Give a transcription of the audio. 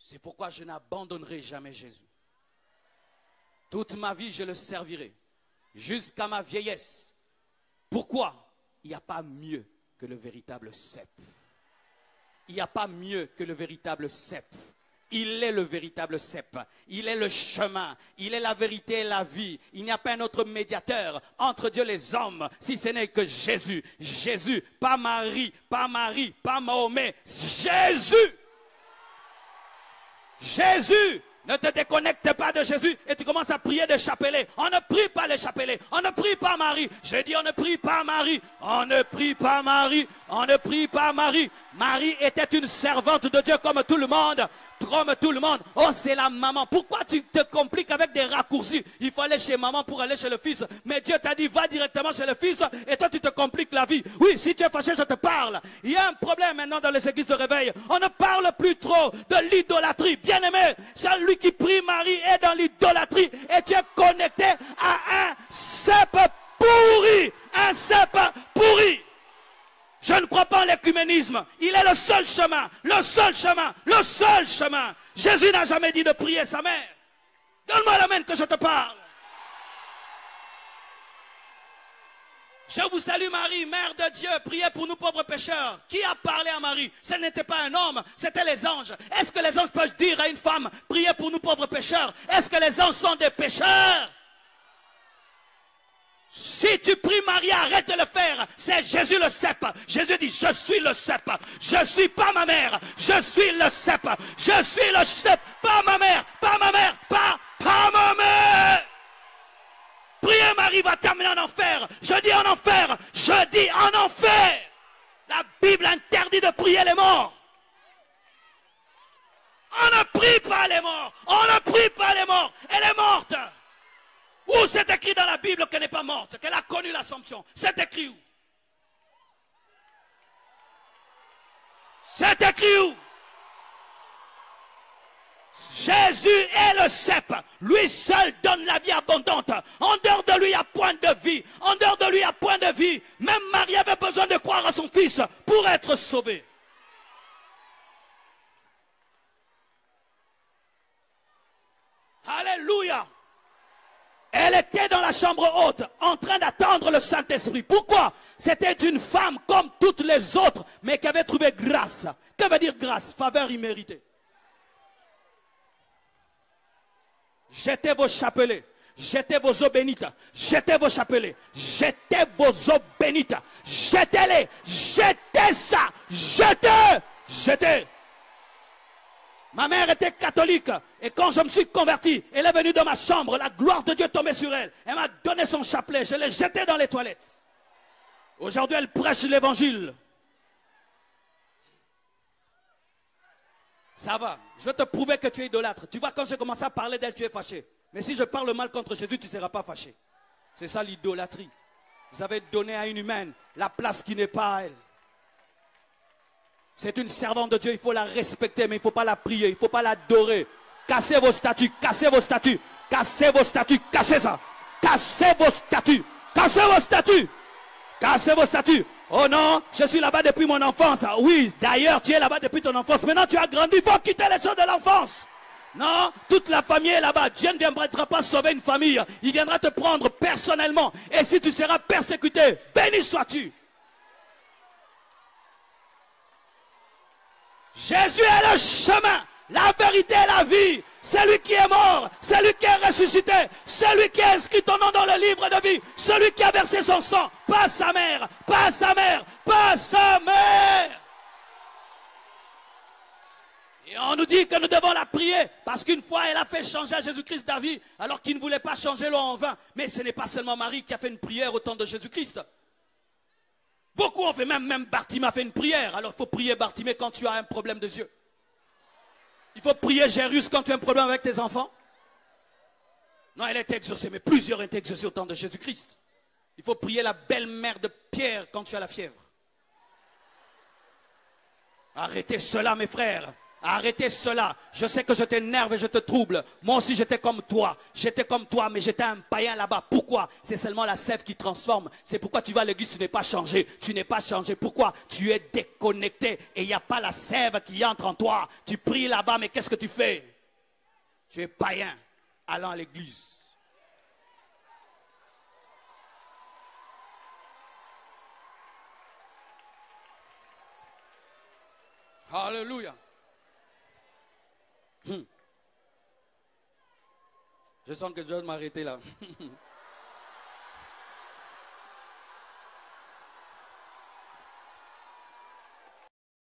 C'est pourquoi je n'abandonnerai jamais Jésus. Toute ma vie, je le servirai. Jusqu'à ma vieillesse. Pourquoi? Il n'y a pas mieux que le véritable cep. Il n'y a pas mieux que le véritable cep. Il est le véritable cep. Il est le chemin. Il est la vérité et la vie. Il n'y a pas un autre médiateur entre Dieu et les hommes, si ce n'est que Jésus. Jésus, pas Marie, pas Mahomet. Jésus. Jésus. Ne te déconnecte pas de Jésus et tu commences à prier des chapelets. On ne prie pas les chapelets. On ne prie pas Marie. Je dis on ne prie pas Marie. On ne prie pas Marie. On ne prie pas Marie. Marie était une servante de Dieu comme tout le monde. Comme tout le monde. Oh, c'est la maman. Pourquoi tu te compliques avec des raccourcis? Il faut aller chez maman pour aller chez le fils. Mais Dieu t'a dit, va directement chez le fils et toi tu te compliques la vie. Oui, si tu es fâché, je te parle. Il y a un problème maintenant dans les églises de réveil. On ne parle plus trop de l'idolâtrie. Bien aimé, celui qui prie Marie est dans l'idolâtrie et tu es connecté à un cep pourri. Un cep pourri. Je ne crois pas en l'écuménisme. Il est le seul chemin. Le seul chemin. Le seul chemin. Jésus n'a jamais dit de prier sa mère. Donne-moi la main que je te parle. Je vous salue Marie, Mère de Dieu. Priez pour nous pauvres pécheurs. Qui a parlé à Marie? Ce n'était pas un homme, c'était les anges. Est-ce que les anges peuvent dire à une femme, priez pour nous pauvres pécheurs? Est-ce que les anges sont des pécheurs? Si tu pries Marie, arrête de le faire. C'est Jésus le cep. Jésus dit, je suis le cep. Je ne suis pas ma mère. Je suis le cep. Je suis le cep. Pas ma mère. Pas ma mère. Pas ma mère. Prier Marie va t'amener en enfer. Je dis en enfer. Je dis en enfer. La Bible interdit de prier les morts. On ne prie pas les morts. On ne prie pas les morts. Elle est morte. Où c'est écrit dans la Bible qu'elle n'est pas morte, qu'elle a connu l'Assomption? C'est écrit où? C'est écrit où? Jésus est le cep. Lui seul donne la vie abondante. En dehors de lui, il n'y a point de vie. En dehors de lui, il n'y a point de vie. Même Marie avait besoin de croire à son fils pour être sauvée. Alléluia. Elle était dans la chambre haute, en train d'attendre le Saint-Esprit. Pourquoi? C'était une femme comme toutes les autres, mais qui avait trouvé grâce. Que veut dire grâce? Faveur imméritée. Jetez vos chapelets, jetez vos eaux bénites, jetez vos chapelets, jetez vos eaux bénites, jetez-les, jetez ça, jetez. Ma mère était catholique et quand je me suis converti, elle est venue dans ma chambre, la gloire de Dieu est tombée sur elle. Elle m'a donné son chapelet, je l'ai jeté dans les toilettes. Aujourd'hui, elle prêche l'évangile. Ça va, je vais te prouver que tu es idolâtre. Tu vois, quand j'ai commencé à parler d'elle, tu es fâché. Mais si je parle mal contre Jésus, tu ne seras pas fâché. C'est ça l'idolâtrie. Vous avez donné à une humaine la place qui n'est pas à elle. C'est une servante de Dieu, il faut la respecter, mais il ne faut pas la prier, il ne faut pas l'adorer. Cassez vos statues, cassez vos statues, cassez vos statues, cassez ça. Cassez vos statues, cassez vos statues, cassez vos statues. Oh non, je suis là-bas depuis mon enfance. Oui, d'ailleurs, tu es là-bas depuis ton enfance. Maintenant, tu as grandi, il faut quitter les choses de l'enfance. Non, toute la famille est là-bas. Dieu ne viendra pas sauver une famille. Il viendra te prendre personnellement. Et si tu seras persécuté, béni sois-tu. Jésus est le chemin, la vérité et la vie. Celui qui est mort, celui qui est ressuscité, celui qui a inscrit ton nom dans le livre de vie, celui qui a versé son sang, pas sa mère, pas sa mère, pas sa mère. Et on nous dit que nous devons la prier parce qu'une fois elle a fait changer à Jésus-Christ d'avis alors qu'il ne voulait pas changer l'eau en vin. Mais ce n'est pas seulement Marie qui a fait une prière au temps de Jésus-Christ. Beaucoup ont fait, même Bartimée a fait une prière. Alors il faut prier Bartimée quand tu as un problème de yeux. Il faut prier Jairus quand tu as un problème avec tes enfants. Non, elle a été exaucée, mais plusieurs ont été exaucés au temps de Jésus-Christ. Il faut prier la belle-mère de Pierre quand tu as la fièvre. Arrêtez cela, mes frères. Arrêtez cela. Je sais que je t'énerve et je te trouble. Moi aussi, j'étais comme toi. J'étais comme toi, mais j'étais un païen là-bas. Pourquoi? C'est seulement la sève qui transforme. C'est pourquoi tu vas à l'église, tu n'es pas changé. Tu n'es pas changé. Pourquoi? Tu es déconnecté et il n'y a pas la sève qui entre en toi. Tu pries là-bas, mais qu'est-ce que tu fais? Tu es païen allant à l'église. Alléluia. Je sens que je dois m'arrêter là.